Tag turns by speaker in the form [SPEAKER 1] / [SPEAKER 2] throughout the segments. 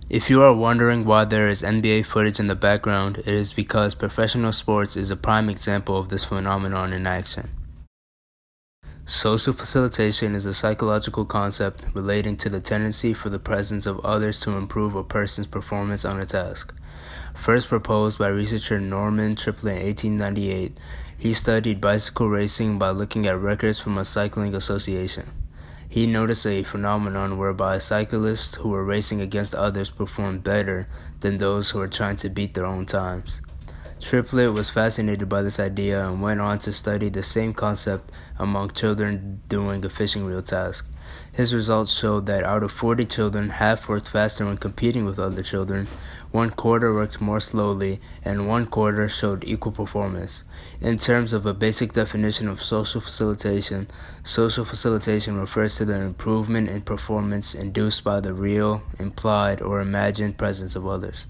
[SPEAKER 1] If you are wondering why there is NBA footage in the background, it is because professional sports is a prime example of this phenomenon in action. Social facilitation is a psychological concept relating to the tendency for the presence of others to improve a person's performance on a task. First proposed by researcher Norman Triplett in 1898, he studied bicycle racing by looking at records from a cycling association. He noticed a phenomenon whereby cyclists who were racing against others performed better than those who were trying to beat their own times. Triplett was fascinated by this idea and went on to study the same concept among children doing a fishing reel task. His results showed that out of 40 children, half worked faster when competing with other children, 1/4 worked more slowly, and 1/4 showed equal performance. In terms of a basic definition of social facilitation refers to the improvement in performance induced by the real, implied, or imagined presence of others.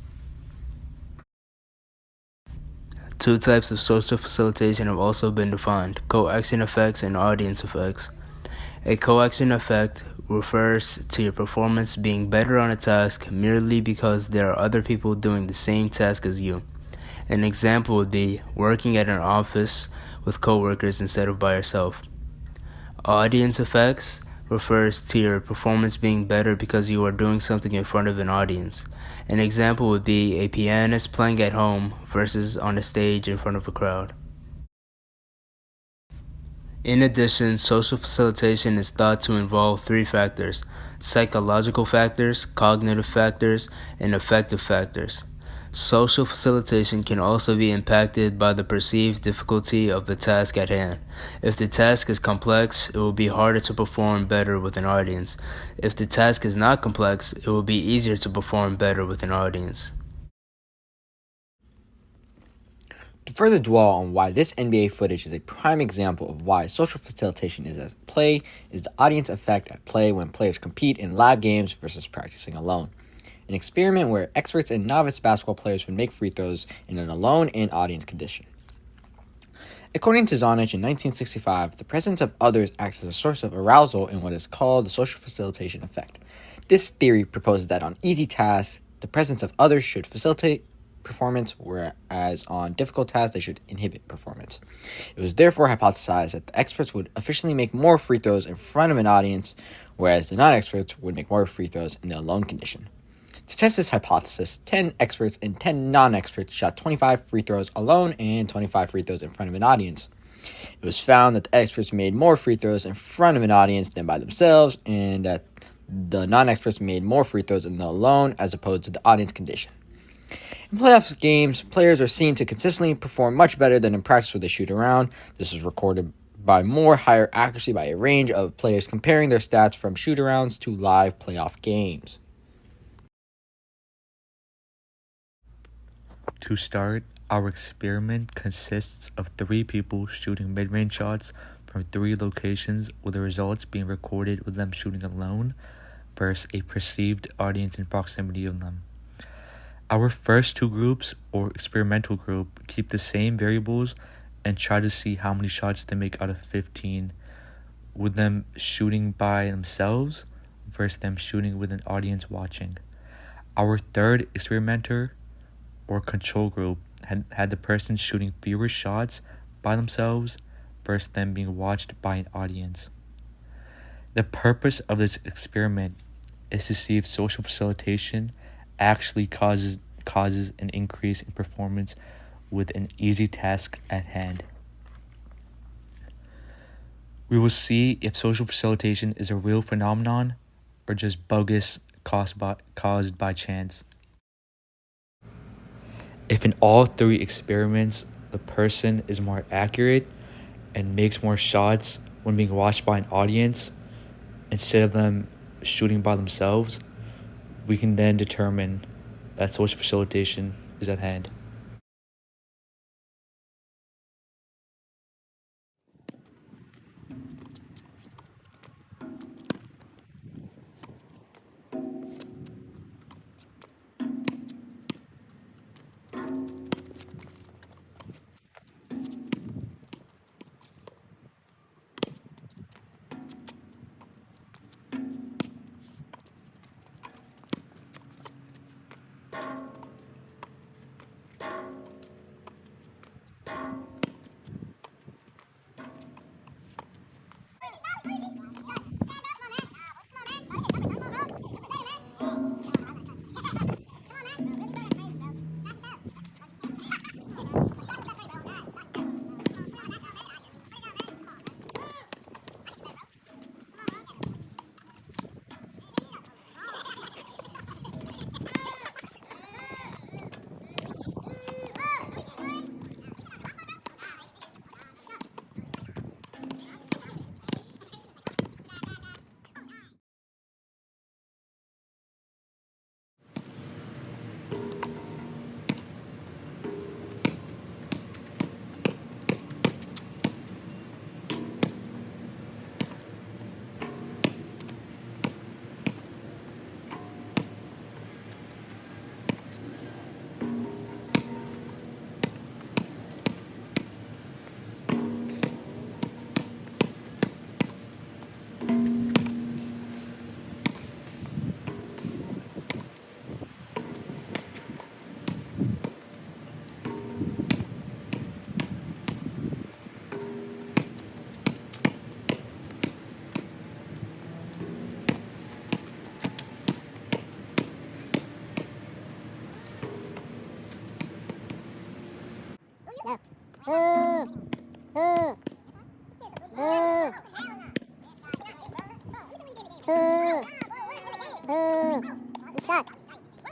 [SPEAKER 1] Two types of social facilitation have also been defined: coaction effects and audience effects. A coaction effect refers to your performance being better on a task merely because there are other people doing the same task as you. An example would be working at an office with coworkers instead of by yourself. Audience effects refers to your performance being better because you are doing something in front of an audience. An example would be a pianist playing at home versus on a stage in front of a crowd. In addition, social facilitation is thought to involve three factors: psychological factors, cognitive factors, and affective factors. Social facilitation can also be impacted by the perceived difficulty of the task at hand. If the task is complex, it will be harder to perform better with an audience. If the task is not complex, it will be easier to perform better with an audience.
[SPEAKER 2] To further dwell on why this NBA footage is a prime example of why social facilitation is at play is the audience effect at play when players compete in live games versus practicing alone. An experiment where experts and novice basketball players would make free throws in an alone and audience condition. According to Zonich in 1965, the presence of others acts as a source of arousal in what is called the social facilitation effect. This theory proposes that on easy tasks, the presence of others should facilitate performance, whereas on difficult tasks, they should inhibit performance. It was therefore hypothesized that the experts would efficiently make more free throws in front of an audience, whereas the non-experts would make more free throws in the alone condition. To test this hypothesis, 10 experts and 10 non-experts shot 25 free throws alone and 25 free throws in front of an audience. It was found that the experts made more free throws in front of an audience than by themselves, and that the non-experts made more free throws in the alone as opposed to the audience condition. In playoff games, players are seen to consistently perform much better than in practice where they shoot around. This is recorded by higher accuracy by a range of players comparing their stats from shoot-arounds to live playoff games.
[SPEAKER 3] To start, our experiment consists of 3 people shooting mid-range shots from 3 locations, with the results being recorded with them shooting alone versus a perceived audience in proximity of them. Our first 2 groups, or experimental group, keep the same variables and try to see how many shots they make out of 15, with them shooting by themselves versus them shooting with an audience watching. Our third experimenter, or control group, had the person shooting fewer shots by themselves versus them being watched by an audience. The purpose of this experiment is to see if social facilitation actually causes an increase in performance with an easy task at hand. We will see if social facilitation is a real phenomenon or just bogus caused by chance. If in all 3 experiments the person is more accurate and makes more shots when being watched by an audience instead of them shooting by themselves, we can then determine that social facilitation is at hand.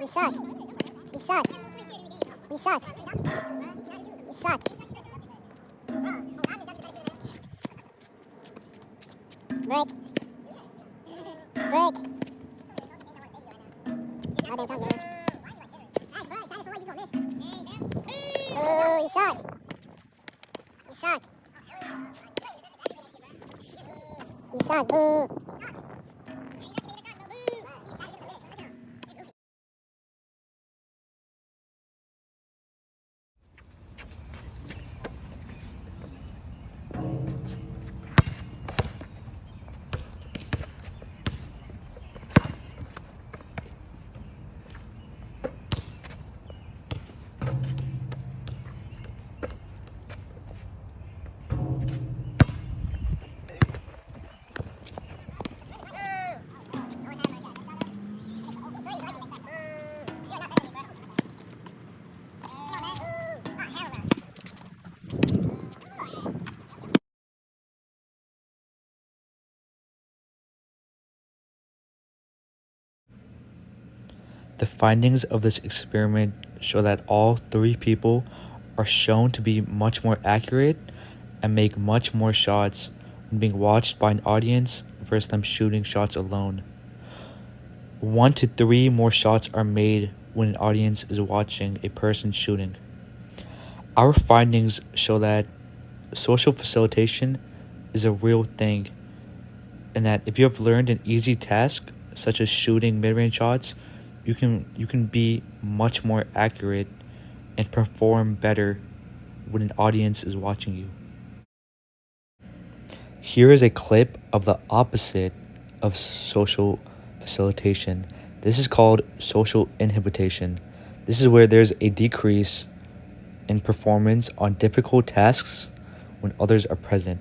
[SPEAKER 4] You suck. You suck. You suck. You suck. Break. Break. Oh, you suck. You suck. You suck. Boo.
[SPEAKER 3] The findings of this experiment show that all three people are shown to be much more accurate and make much more shots when being watched by an audience versus them shooting shots alone. 1 to 3 more shots are made when an audience is watching a person shooting. Our findings show that social facilitation is a real thing, and that if you have learned an easy task such as shooting mid-range shots, you can be much more accurate and perform better when an audience is watching you. Here is a clip of the opposite of social facilitation. This is called social inhibition. This is where there's a decrease in performance on difficult tasks when others are present.